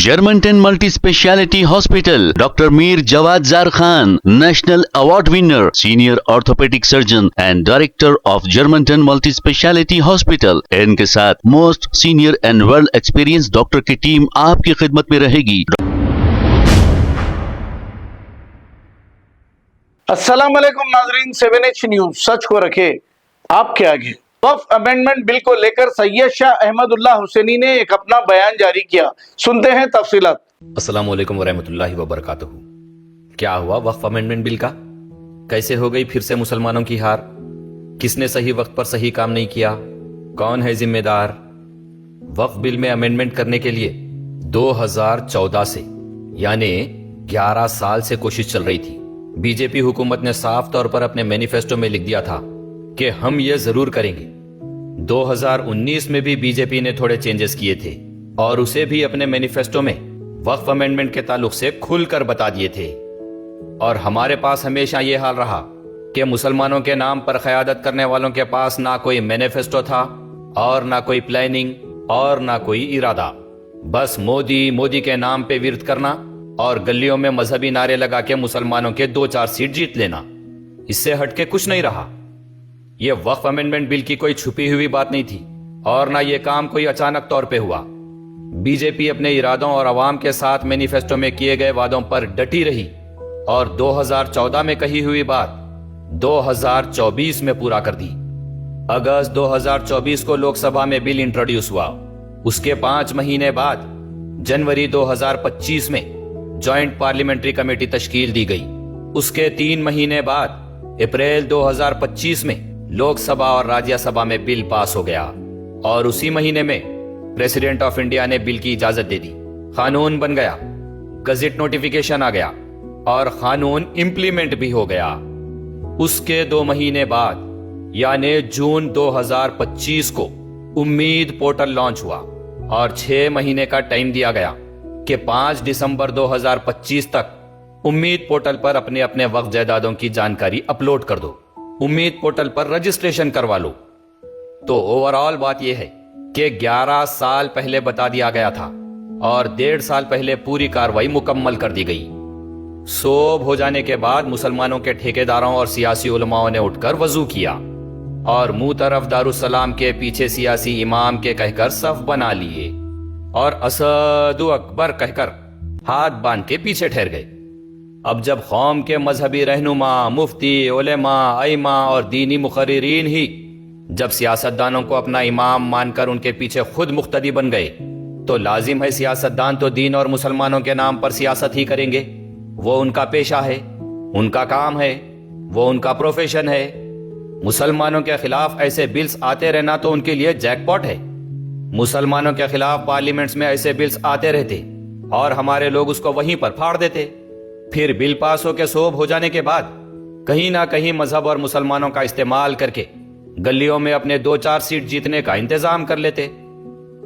Germantown Multi-Speciality Hospital, Dr. Mir Jawad Zar Khan, National Award winner, Senior Orthopedic Surgeon and Director of Germantown Multi-Speciality Hospital. इनके साथ most senior and well experience doctor की team आपकी खिदमत में रहेगी। अस्सलाम वालेकुम नाजरीन, 7H न्यूज सच को रखे आपके आगे। वक्फ अमेंडमेंट बिल को लेकर सैयद शाह अहमदुल्लाह हुसैनी ने एक अपना बयान जारी किया। सुनते हैं तफसीलात। अस्सलाम वालेकुम वरहमतुल्लाहि वबरकातुहू। क्या हुआ वक्फ अमेंडमेंट बिल का? कैसे हो गई फिर से मुसलमानों की हार? किसने सही वक्त पर सही काम नहीं किया? कौन है जिम्मेदार? वक्फ बिल में अमेंडमेंट करने के लिए 2014 से यानी 11 साल से कोशिश चल रही थी। बीजेपी हुकूमत ने साफ तौर पर अपने मैनिफेस्टो में लिख दिया था कि हम ये जरूर करेंगे। 2019 में भी बीजेपी ने थोड़े चेंजेस किए थे और उसे भी अपने मैनिफेस्टो में वक्फ अमेंडमेंट के ताल्लुक से खुलकर बता दिए थे। और हमारे पास हमेशा ये हाल रहा कि मुसलमानों के नाम पर क़यादत करने वालों के पास ना कोई मैनिफेस्टो था और ना कोई प्लानिंग और ना कोई इरादा। बस मोदी मोदी के नाम पे विरद करना और गलियों में मजहबी नारे लगा के मुसलमानों के 2-4 सीट जीत लेना। इससे हटके कुछ नहीं रहा। ये वक्फ अमेंडमेंट बिल की कोई छुपी हुई बात नहीं थी और ना ये काम कोई अचानक तौर पे हुआ। बीजेपी अपने इरादों और अवाम के साथ मैनिफेस्टो में किए गए वादों पर डटी रही और 2014 में कही हुई बात 2024 में पूरा कर दी। अगस्त 2024 को लोकसभा में बिल इंट्रोड्यूस हुआ। उसके 5 महीने बाद जनवरी 2025 में जॉइंट पार्लियामेंट्री कमेटी तश्कील दी गई। उसके 3 महीने बाद अप्रैल 2025 में लोकसभा और राज्यसभा में बिल पास हो गया और उसी महीने में प्रेसिडेंट ऑफ इंडिया ने बिल की इजाजत दे दी। कानून बन गया, गजट नोटिफिकेशन आ गया और कानून इंप्लीमेंट भी हो गया। उसके 2 महीने बाद यानी जून 2025 को उम्मीद पोर्टल लॉन्च हुआ और 6 महीने का टाइम दिया गया कि 5 दिसंबर 2025 तक उम्मीद पोर्टल पर अपने अपने वक्फ जायदादों की जानकारी अपलोड कर दो, उम्मीद पोर्टल पर रजिस्ट्रेशन करवा लो। तो ओवरऑल बात यह है कि 11 साल पहले बता दिया गया था और 1.5 साल पहले पूरी कार्रवाई मुकम्मल कर दी गई। सोब हो जाने के बाद मुसलमानों के ठेकेदारों और सियासी उलमाओं ने उठकर वजू किया और मुंह तरफ दारुस्सलाम के पीछे सियासी इमाम के कहकर सफ बना लिए और असदु अकबर कहकर हाथ बांध के पीछे ठहर गए। अब जब कौम के मजहबी रहनुमा, मुफ्ती, उलेमा, आइमा और दीनी मुकर्रिरीन ही जब सियासतदानों को अपना इमाम मानकर उनके पीछे खुद मुख्तदी बन गए तो लाजिम है सियासतदान तो दीन और मुसलमानों के नाम पर सियासत ही करेंगे। वो उनका पेशा है, उनका काम है, वो उनका प्रोफेशन है। मुसलमानों के खिलाफ ऐसे बिल्स आते रहना तो उनके लिए जैकपॉट है। मुसलमानों के खिलाफ पार्लियामेंट्स में ऐसे बिल्स आते रहते और हमारे लोग उसको वहीं पर फाड़ देते। फिर बिल पास होकर सोब हो जाने के बाद कहीं ना कहीं मजहब और मुसलमानों का इस्तेमाल करके गलियों में अपने 2-4 सीट जीतने का इंतजाम कर लेते।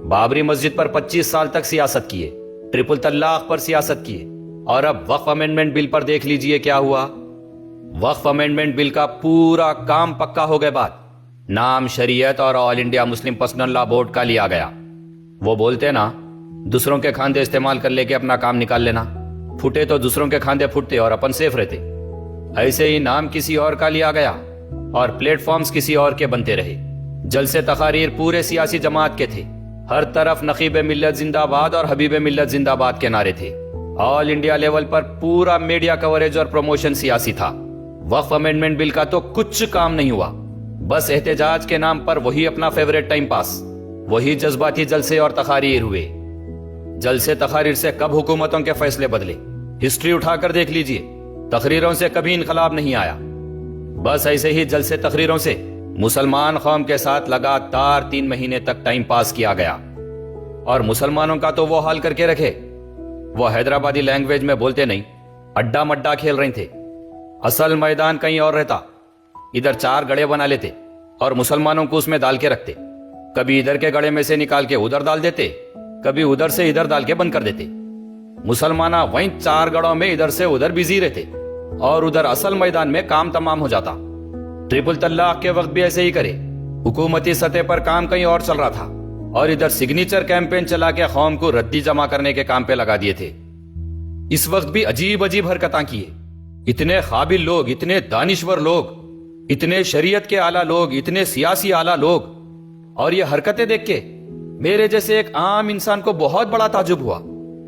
बाबरी मस्जिद पर 25 साल तक सियासत किए, ट्रिपल तलाक पर सियासत किए और अब वक्फ अमेंडमेंट बिल पर देख लीजिए क्या हुआ। वक्फ अमेंडमेंट बिल का पूरा काम पक्का हो गए बाद नाम शरीयत और all India Muslim personal law board का लिया गया। वो बोलते ना, दूसरों के खांधे इस्तेमाल कर लेके अपना काम निकाल लेना, फूटे तो दूसरों के खांधे फूटते और अपन सेफ रहते। ऐसे ही नाम किसी और का लिया गया और प्लेटफॉर्म्स किसी और के बनते रहे। जलसे तकारीर पूरे सियासी जमात के थे। हर तरफ नकीब मिल्लत जिंदाबाद और हबीब मिल्लत जिंदाबाद के नारे थे। ऑल इंडिया लेवल पर पूरा मीडिया कवरेज और प्रमोशन सियासी था। वक्फ अमेंडमेंट बिल का तो कुछ काम नहीं हुआ। बस एहतजाज के नाम पर वही अपना फेवरेट टाइम पास, वही जज्बाती जलसे और तकारीर हुए। जलसे तकारीर से कब हुकूमतों के फैसले बदले, हिस्ट्री उठाकर देख लीजिए। तकरीरों से कभी इनकलाब नहीं आया। बस ऐसे ही जलसे तकरीरों से मुसलमान कौम के साथ लगातार 3 महीने तक टाइम पास किया गया और मुसलमानों का तो वो हाल करके रखे। वो हैदराबादी लैंग्वेज में बोलते नहीं, अड्डा मड्डा खेल रहे थे। असल मैदान कहीं और रहता। इधर 4 गड़े बना लेते और मुसलमानों को उसमें डाल के रखते। कभी इधर के गड़े में से निकाल के उधर डाल देते, कभी उधर से इधर डाल के बंद कर देते। मुसलमाना वहीं 4 गड़ों में इधर से उधर बिजी रहते और उधर असल मैदान में काम तमाम हो जाता। ट्रिपल तलाक के वक्त भी ऐसे ही करे। हुकूमती सतह पर काम कहीं और चल रहा था اور ادھر سگنیچر کیمپین چلا کے قوم کو ردی جمع کرنے کے کام پہ لگا دیے تھے. اس وقت بھی عجیب عجیب حرکتاں کیے. اتنے قابل لوگ، اتنے دانشور لوگ، اتنے شریعت کے اعلیٰ لوگ، اتنے سیاسی اعلیٰ لوگ، اور یہ حرکتیں دیکھ کے میرے جیسے ایک عام انسان کو بہت بڑا تعجب ہوا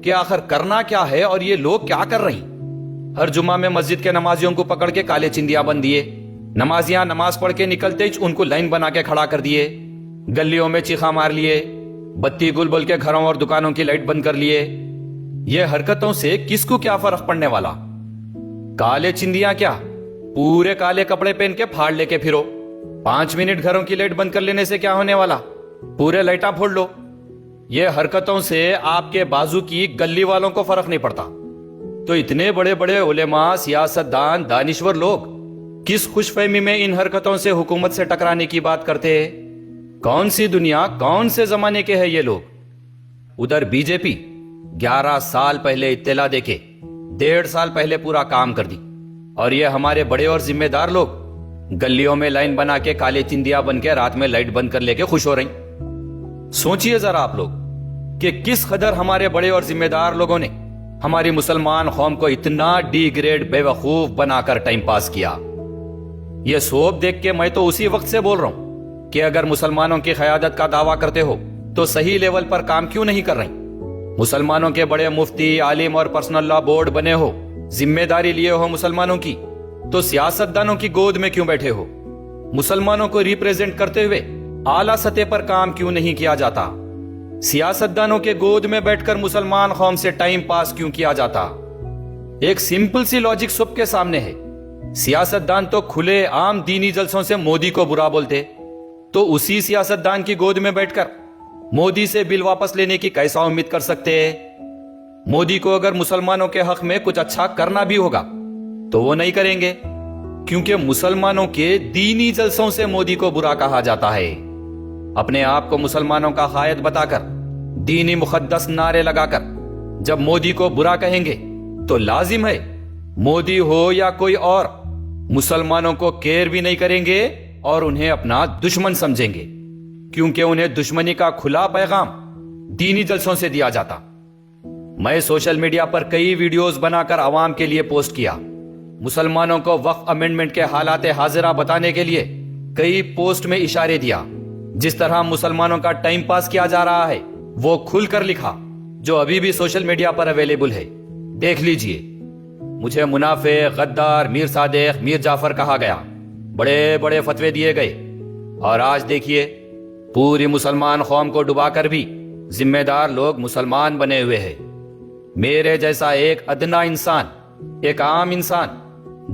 کہ آخر کرنا کیا ہے اور یہ لوگ کیا کر رہے ہیں. ہر جمعہ میں مسجد کے نمازیوں کو پکڑ کے کالے چندیا بن دیے. نمازیاں نماز پڑھ کے نکلتے ہی ان کو لائن بنا کے کھڑا کر دیے. گلیوں میں چیخا مار لیے. بتی گل بول کے گھروں اور دکانوں کی لائٹ بند کر لیے. یہ حرکتوں سے کس کو کیا فرق پڑنے والا؟ کالے چندیاں کیا، پورے کالے کپڑے پہن کے پھاڑ لے کے پھرو. 5 منٹ گھروں کی لائٹ بند کر لینے سے کیا ہونے والا؟ پورے لائٹاں پھوڑ لو. یہ حرکتوں سے آپ کے بازو کی گلی والوں کو فرق نہیں پڑتا. تو اتنے بڑے بڑے علماء، سیاستدان، دانشور لوگ کس خوش فہمی میں ان حرکتوں سے حکومت سے ٹکرانے کی بات کرتے ہیں؟ کون سی دنیا، کون سے زمانے کے ہیں یہ لوگ؟ ادھر بی جے پی 11 سال پہلے اطلاع دے کے 1.5 سال پہلے پورا کام کر دی، اور یہ ہمارے بڑے اور ذمہ دار لوگ گلیوں میں لائن بنا کے کالے چندیا بن کے رات میں لائٹ بند کر لے کے خوش ہو رہی. سوچئے ذرا آپ لوگ کہ کس قدر ہمارے بڑے اور ذمہ دار لوگوں نے ہماری مسلمان قوم کو اتنا ڈی گریڈ بے وقوف بنا کر ٹائم پاس کیا. یہ سوب دیکھ کے میں تو اسی وقت سے بول رہا ہوں کہ اگر مسلمانوں کی قیادت کا دعویٰ کرتے ہو تو صحیح لیول پر کام کیوں نہیں کر رہے؟ مسلمانوں کے بڑے مفتی، عالم اور پرسنل لا بورڈ بنے ہو، ذمہ داری لیے ہو مسلمانوں کی، تو سیاستدانوں کی گود میں کیوں بیٹھے ہو؟ مسلمانوں کو ریپریزنٹ کرتے ہوئے اعلیٰ سطح پر کام کیوں نہیں کیا جاتا؟ سیاستدانوں کے گود میں بیٹھ کر مسلمان قوم سے ٹائم پاس کیوں کیا جاتا؟ ایک سمپل سی لاجک سب کے سامنے ہے. سیاستدان تو کھلے عام دینی جلسوں سے مودی کو برا بولتے، تو اسی سیاستدان کی گود میں بیٹھ کر مودی سے بل واپس لینے کی کیسا امید کر سکتے ہیں؟ مودی کو اگر مسلمانوں کے حق میں کچھ اچھا کرنا بھی ہوگا تو وہ نہیں کریں گے، کیونکہ مسلمانوں کے دینی جلسوں سے مودی کو برا کہا جاتا ہے. اپنے آپ کو مسلمانوں کا قائد بتا کر، دینی مقدس نعرے لگا کر جب مودی کو برا کہیں گے تو لازم ہے مودی ہو یا کوئی اور مسلمانوں کو کیئر بھی نہیں کریں گے اور انہیں اپنا دشمن سمجھیں گے، کیونکہ انہیں دشمنی کا کھلا پیغام دینی جلسوں سے دیا جاتا. میں سوشل میڈیا پر کئی ویڈیوز بنا کر عوام کے لیے پوسٹ کیا. مسلمانوں کو وقف امینڈمنٹ کے حالات حاضرہ بتانے کے لیے کئی پوسٹ میں اشارے دیا. جس طرح مسلمانوں کا ٹائم پاس کیا جا رہا ہے وہ کھل کر لکھا، جو ابھی بھی سوشل میڈیا پر اویلیبل ہے، دیکھ لیجئے. مجھے منافق، غدار، میر صادق، میر جعفر کہا گیا، بڑے بڑے فتوے دیے گئے، اور آج دیکھیے پوری مسلمان قوم کو ڈبا کر بھی ذمہ دار لوگ مسلمان بنے ہوئے ہیں. میرے جیسا ایک ادنا انسان، ایک عام انسان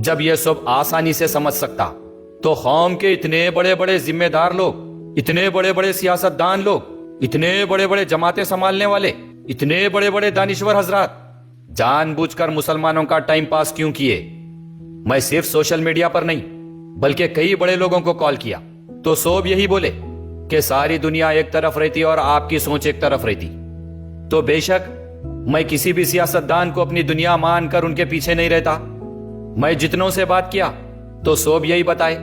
جب یہ سب آسانی سے سمجھ سکتا تو قوم کے اتنے بڑے بڑے ذمہ دار لوگ، اتنے بڑے بڑے سیاستدان لوگ، اتنے بڑے بڑے جماعتیں سنبھالنے والے، اتنے بڑے بڑے دانشور حضرات جان بوجھ کر مسلمانوں کا ٹائم پاس کیوں کیے؟ میں صرف سوشل میڈیا پر نہیں بلکہ کئی بڑے لوگوں کو کال کیا تو سب یہی بولے کہ ساری دنیا ایک طرف رہتی اور آپ کی سوچ ایک طرف رہتی. تو بے شک میں کسی بھی سیاستدان کو اپنی دنیا مان کر ان کے پیچھے نہیں رہتا. میں جتنوں سے بات کیا تو سب یہی بتائے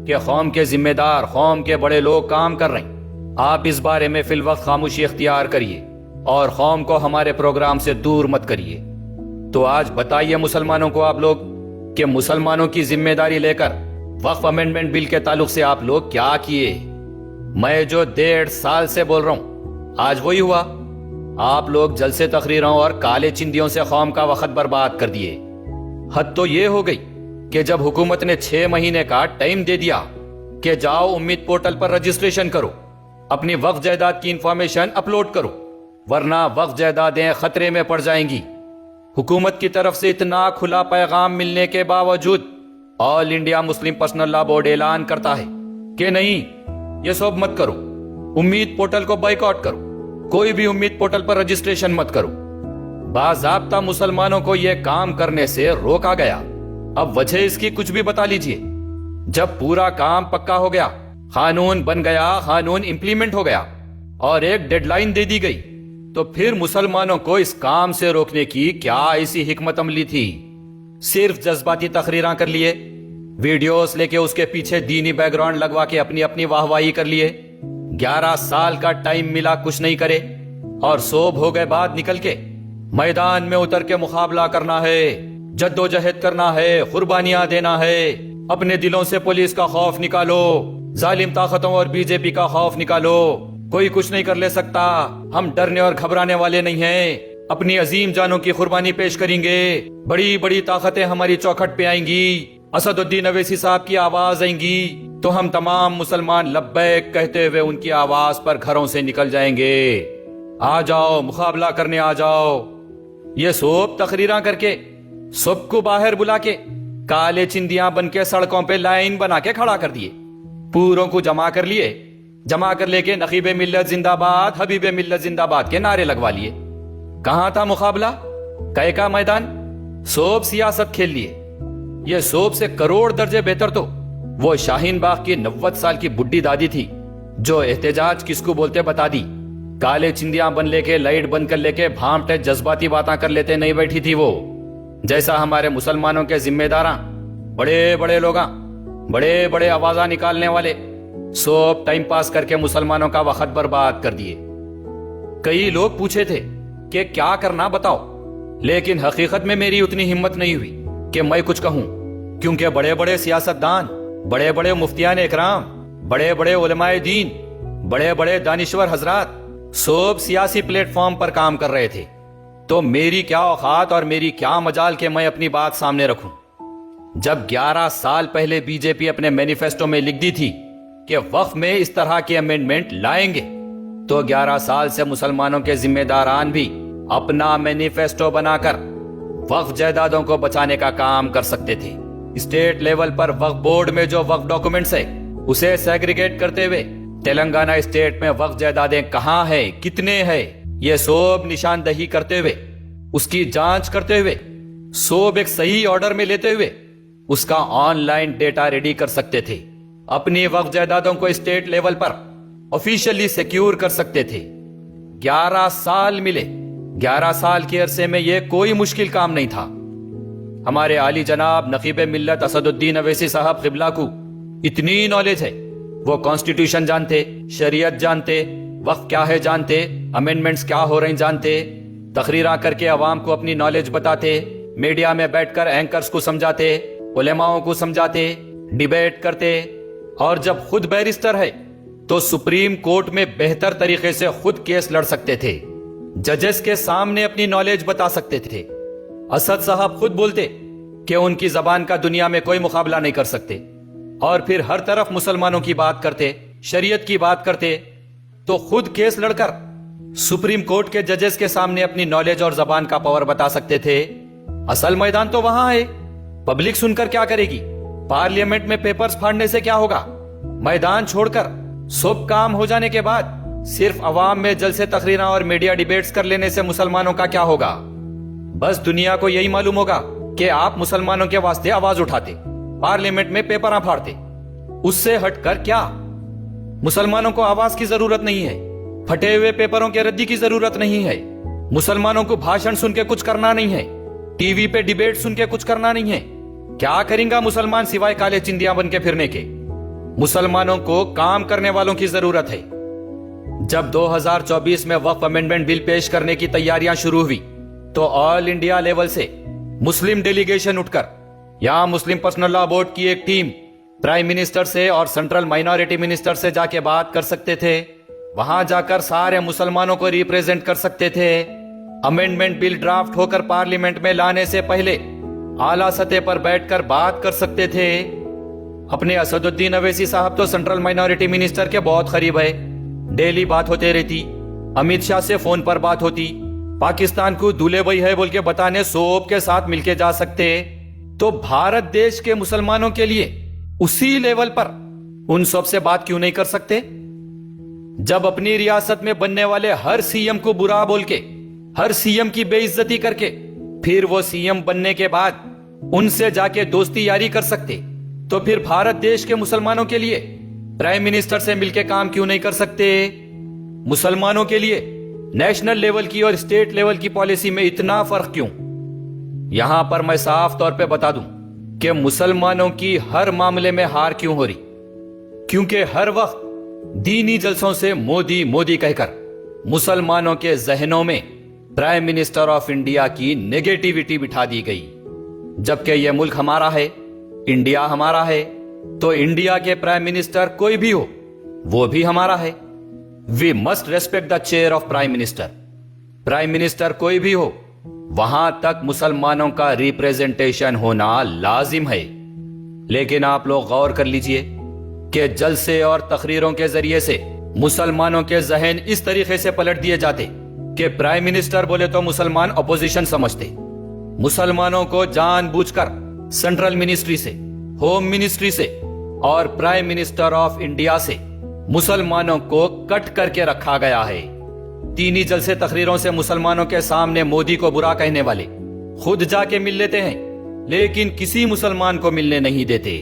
کہ قوم کے ذمہ دار، قوم کے بڑے لوگ کام کر رہے ہیں. آپ اس بارے میں فی الوقت خاموشی اختیار کریے اور قوم کو ہمارے پروگرام سے دور مت کریے. تو آج بتائیے مسلمانوں کو آپ لوگ کہ مسلمانوں کی ذمہ داری لے کر وقف امینڈمنٹ بل کے تعلق سے آپ لوگ کیا کیے؟ میں جو 1.5 سال سے بول رہا ہوں آج وہی ہوا. آپ لوگ جلسے تقریروں اور کالے چندیوں سے قوم کا وقت برباد کر دیے. حد تو یہ ہو گئی کہ جب حکومت نے 6 مہینے کا ٹائم دے دیا کہ جاؤ امید پورٹل پر رجسٹریشن کرو، اپنی وقف جائیداد کی انفارمیشن اپلوڈ کرو، ورنہ وقف جائیدادیں خطرے میں پڑ جائیں گی. حکومت کی طرف سے اتنا کھلا پیغام ملنے کے باوجود آل انڈیا مسلم پرسنل لا بورڈ اعلان کرتا ہے کہ نہیں، یہ سب مت کرو، امید پورٹل کو بائیکاٹ کرو، کوئی بھی امید پورٹل پر رجسٹریشن مت کرو. باضابطہ مسلمانوں کو یہ کام کرنے سے روکا گیا. اب وجہ اس کی کچھ بھی بتا لیجئے. جب پورا کام پکا ہو گیا، قانون بن گیا، قانون امپلیمنٹ ہو گیا اور ایک ڈیڈ لائن دے دی گئی، تو پھر مسلمانوں کو اس کام سے روکنے کی کیا ایسی حکمت عملی تھی؟ صرف جذباتی تقریراں کر لیے، ویڈیوز لے کے اس کے پیچھے دینی بیک گراؤنڈ لگوا کے اپنی واہ واہی کر لیے، 11 साल का टाइम मिला कुछ नहीं करे और सोब हो गए बाद निकल के मैदान में उतर के मुकाबला करना है, जद्दोजहद करना है, कुर्बानियां देना है। अपने दिलों से पुलिस का खौफ निकालो, जालिम ताकतों और बीजेपी का खौफ निकालो। कोई कुछ नहीं कर ले सकता, हम डरने और घबराने वाले नहीं हैं। अपनी अजीम जानों की कुर्बानी पेश करेंगे। बड़ी बड़ी ताकतें हमारी चौखट पे आएंगी, असदुद्दीन अवैसी साहब की आवाज आएंगी तो हम तमाम मुसलमान लब्बैक कहते हुए उनकी आवाज पर घरों से निकल जाएंगे। आ जाओ, मुकाबला करने आ जाओ। ये सोब तकरीरा करके सबको बाहर बुला के काले चिंदियां बन के सड़कों पे लाइन बना के खड़ा कर दिए। पूरों को जमा कर लिए, जमा कर लेके नकीबे मिल्लत जिंदाबाद, हबीबे मिल्लत जिंदाबाद के नारे लगवा लिए। कहां था मुकाबला? कै का मैदान? सोब सियासत खेल लिए। ये सोब से करोड़ दर्जे बेहतर तो वो शाहीन बाग की 90 साल की बुड्ढी दादी थी जो एहतजाज किसको बोलते बता दी। काले चिंदियां बन लेके, लाइट बंद कर लेके भामटे जज्बाती बातें कर लेते नहीं बैठी थी वो। जैसा हमारे मुसलमानों के जिम्मेदार बड़े बड़े लोग, बड़े बड़े आवाजा निकालने वाले सोब टाइम पास करके मुसलमानों का वक्त बर्बाद कर दिए। कई लोग पूछे थे कि क्या करना बताओ, लेकिन हकीकत में मेरी उतनी हिम्मत नहीं हुई कि मैं कुछ कहूं, क्योंकि बड़े बड़े सियासतदान, बड़े बड़े मुफ्तियान इकराम, बड़े बड़े उलमाए दीन, बड़े बड़े दानिश्वर हजरात सोब सियासी प्लेटफॉर्म पर काम कर रहे थे। तो मेरी क्या औकात और मेरी क्या मजाल कि मैं अपनी बात सामने रखूं। जब 11 साल पहले बीजेपी अपने मैनिफेस्टो में लिख दी थी कि वक्फ में इस तरह के अमेंडमेंट लाएंगे, तो 11 साल से मुसलमानों के जिम्मेदारान भी अपना मैनिफेस्टो बनाकर वक्फ जायदादों को बचाने का काम कर सकते थे। स्टेट लेवल पर वक्फ बोर्ड में जो वक्फ डॉक्यूमेंट्स है उसे सेग्रीगेट करते हुए तेलंगाना स्टेट में वक्फ जायदादें कहां है, कितने हैं, ये सोब निशानदही करते हुए, उसकी जांच करते हुए, सोब एक सही ऑर्डर में लेते हुए उसका ऑनलाइन डेटा रेडी कर सकते थे। अपनी वक्फ जायदादों को स्टेट लेवल पर ऑफिशियली सिक्योर कर सकते थे। 11 साल मिले। 11 साल के अरसे में यह कोई मुश्किल काम नहीं था। हमारे आली जनाब नकीबे मिल्लत असदुद्दीन अवैसी साहब क़िबला को इतनी नॉलेज है, वो कॉन्स्टिट्यूशन जानते, शरीयत जानते, वक्फ क्या है जानते, अमेंडमेंट्स क्या हो रही जानते, तकरीरा करके अवाम को अपनी नॉलेज बताते, मीडिया में बैठकर एंकर्स को समझाते, उलेमाओं को समझाते, डिबेट करते, और जब खुद बैरिस्टर है तो सुप्रीम कोर्ट में बेहतर तरीके से खुद केस लड़ सकते थे, जजेस के सामने अपनी नॉलेज बता सकते थे। असद साहब खुद बोलते कि उनकी जबान का दुनिया में कोई मुकाबला नहीं कर सकते, और फिर हर तरफ मुसलमानों की बात करते, शरीयत की बात करते, तो खुद केस लड़कर सुप्रीम कोर्ट के जजेस के सामने अपनी नॉलेज और जबान का पावर बता सकते थे। असल मैदान तो वहां है। पब्लिक सुनकर क्या करेगी? पार्लियामेंट में पेपर्स फाड़ने से क्या होगा? मैदान छोड़कर सब काम हो जाने के बाद सिर्फ अवाम में जलसे तकरीरा और मीडिया डिबेट्स कर लेने से मुसलमानों का क्या होगा? बस दुनिया को यही मालूम होगा कि आप मुसलमानों के वास्ते आवाज उठाते, पार्लियामेंट में पेपर फाड़ते। उससे हटकर क्या? मुसलमानों को आवाज की जरूरत नहीं है, फटे हुए पेपरों के रद्दी की जरूरत नहीं है, मुसलमानों को भाषण सुन के कुछ करना नहीं है, टीवी पे डिबेट सुन के कुछ करना नहीं है। क्या करेंगे मुसलमान सिवाय काले चिंदियां बन के फिरने के? मुसलमानों को काम करने वालों की जरूरत है। जब 2024 में वक्फ अमेंडमेंट बिल पेश करने की तैयारियां शुरू हुई तो ऑल इंडिया लेवल से मुस्लिम डेलीगेशन उठकर यहां मुस्लिम पर्सनल लॉ बोर्ड की एक टीम प्राइम मिनिस्टर से और सेंट्रल माइनॉरिटी मिनिस्टर से जाके बात कर सकते थे। वहां जाकर सारे मुसलमानों को रिप्रेजेंट कर सकते थे। अमेंडमेंट बिल ड्राफ्ट होकर पार्लियामेंट में लाने से पहले आला सतह पर बैठकर बात कर सकते थे। अपने असदुद्दीन अवैसी साहब तो सेंट्रल माइनॉरिटी मिनिस्टर के बहुत करीब है, डेली बात होते रहती, अमित शाह से फोन पर बात होती, पाकिस्तान को दूल्हे भाई है बोल के बताने सोब के साथ मिलके जा सकते। तो भारत देश के मुसलमानों के लिए उसी लेवल पर उन सब से बात क्यों नहीं कर सकते? जब अपनी रियासत में बनने वाले हर सीएम को बुरा बोल के, हर सीएम की बेइज्जती करके, फिर वो सीएम बनने के बाद उनसे जाके दोस्ती यारी कर सकते, तो फिर भारत देश के मुसलमानों के लिए प्राइम मिनिस्टर से मिलकर काम क्यों नहीं कर सकते? मुसलमानों के लिए नेशनल लेवल की और स्टेट लेवल की पॉलिसी में इतना फर्क क्यों? यहां पर मैं साफ तौर पे बता दूं कि मुसलमानों की हर मामले में हार क्यों हो रही? क्योंकि हर वक्त दीनी जलसों से मोदी मोदी कहकर मुसलमानों के जहनों में प्राइम मिनिस्टर ऑफ इंडिया की नेगेटिविटी बिठा दी गई। जबकि यह मुल्क हमारा है, इंडिया हमारा है, तो इंडिया के प्राइम मिनिस्टर कोई भी हो वो भी हमारा है। We must respect the chair of prime minister. Prime minister कोई भी हो वहां तक मुसलमानों का रिप्रेजेंटेशन होना लाजिम है। लेकिन आप लोग गौर कर लीजिए कि जलसे और तकरीरों के जरिए से मुसलमानों के जहन इस तरीके से पलट दिए जाते कि प्राइम मिनिस्टर बोले तो मुसलमान अपोजिशन समझते। मुसलमानों को जानबूझकर सेंट्रल मिनिस्ट्री से, होम मिनिस्ट्री से और प्राइम मिनिस्टर ऑफ इंडिया से मुसलमानों को कट करके रखा गया है। दीनी जलसे तकरीरों से मुसलमानों के सामने मोदी को बुरा कहने वाले खुद जाके मिल लेते हैं, लेकिन किसी मुसलमान को मिलने नहीं देते।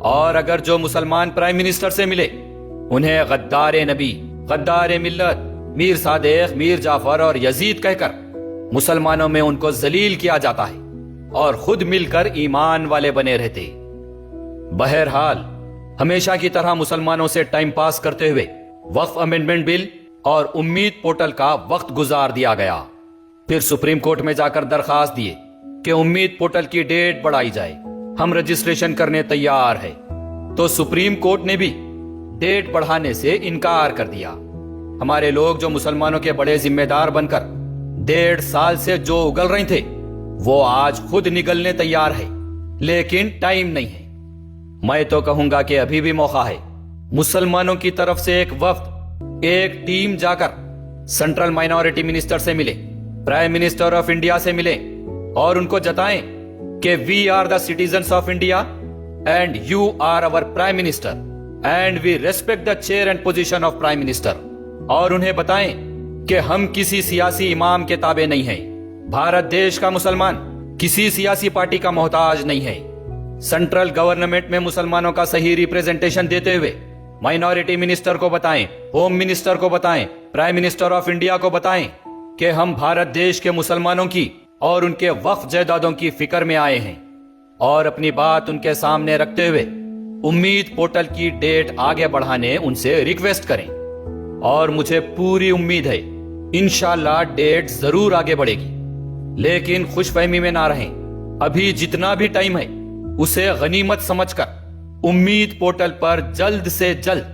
और अगर जो मुसलमान प्राइम मिनिस्टर से मिले उन्हें गद्दारे नबी, गद्दारे मिल्लत, मीर सादेक, मीर जाफर और यजीद कहकर मुसलमानों में उनको जलील किया जाता है और खुद मिलकर ईमान वाले बने रहते। बहरहाल हमेशा की तरह मुसलमानों से टाइम पास करते हुए वक्फ अमेंडमेंट बिल और उम्मीद पोर्टल का वक्त गुजार दिया गया। फिर सुप्रीम कोर्ट में जाकर दरखास्त दिए कि उम्मीद पोर्टल की डेट बढ़ाई जाए, हम रजिस्ट्रेशन करने तैयार है। तो सुप्रीम कोर्ट ने भी डेट बढ़ाने से इनकार कर दिया। हमारे लोग जो मुसलमानों के बड़े जिम्मेदार बनकर 1.5 साल से जो उगल रहे थे वो आज खुद निगलने तैयार है, लेकिन टाइम नहीं है। मैं तो कहूंगा कि अभी भी मौका है। मुसलमानों की तरफ से एक वफ्द, एक टीम जाकर सेंट्रल माइनॉरिटी मिनिस्टर से मिले, प्राइम मिनिस्टर ऑफ इंडिया से मिले और उनको जताएं कि we are the citizens of India and you are our prime minister and we respect the chair and position of prime minister. और उन्हें बताएं कि हम किसी सियासी इमाम के ताबे नहीं हैं। भारत देश का मुसलमान किसी सियासी पार्टी का मोहताज नहीं है। सेंट्रल गवर्नमेंट में मुसलमानों का सही रिप्रेजेंटेशन देते हुए माइनॉरिटी मिनिस्टर को बताएं, होम मिनिस्टर को बताएं, प्राइम मिनिस्टर ऑफ इंडिया को बताएं कि हम भारत देश के मुसलमानों की और उनके वक्फ जायदादों की फिक्र में आए हैं। और अपनी बात उनके सामने रखते हुए उम्मीद पोर्टल की डेट आगे बढ़ाने उनसे रिक्वेस्ट करें। और मुझे पूरी उम्मीद है इंशाल्लाह डेट जरूर आगे बढ़ेगी। लेकिन खुशफहमी में ना रहें, अभी जितना भी टाइम है उसे गनीमत समझकर उम्मीद पोर्टल पर जल्द से जल्द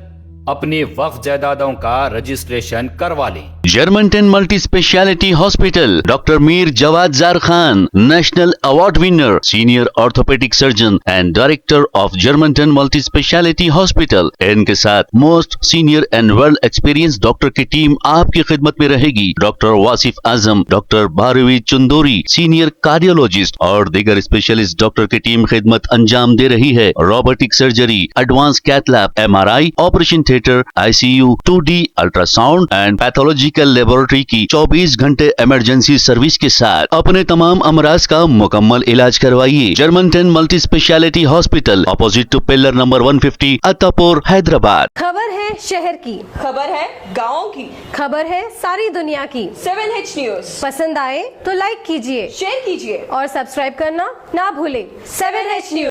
अपनी वक्फ जायदादों का रजिस्ट्रेशन करवा लें। Germantown multi speciality hospital, doctor Mir Jawad Zar Khan, national award winner, senior orthopaedic surgeon and director of Germantown multi speciality hospital. इनके साथ most senior and well experience doctor की टीम आपकी खिदमत में रहेगी। Doctor Wasif Azam, doctor Bharvi Chandori, senior cardiologist और दीगर स्पेशलिस्ट डॉक्टर की टीम खिदमत अंजाम दे रही है। Robotic surgery, advance cath lab, MRI, operation theatre, ICU, 2D ultrasound and pathological laboratory की 24 घंटे इमरजेंसी सर्विस के साथ अपने तमाम अमराज का मुकम्मल इलाज करवाइए। Germanten multi speciality hospital, opposite to pillar number 150, Attapur, Hyderabad. खबर है शहर की, खबर है गाँव की, खबर है सारी दुनिया की। 7H न्यूज पसंद आए तो लाइक कीजिए, शेयर कीजिए और सब्सक्राइब करना ना भूलें। 7H news.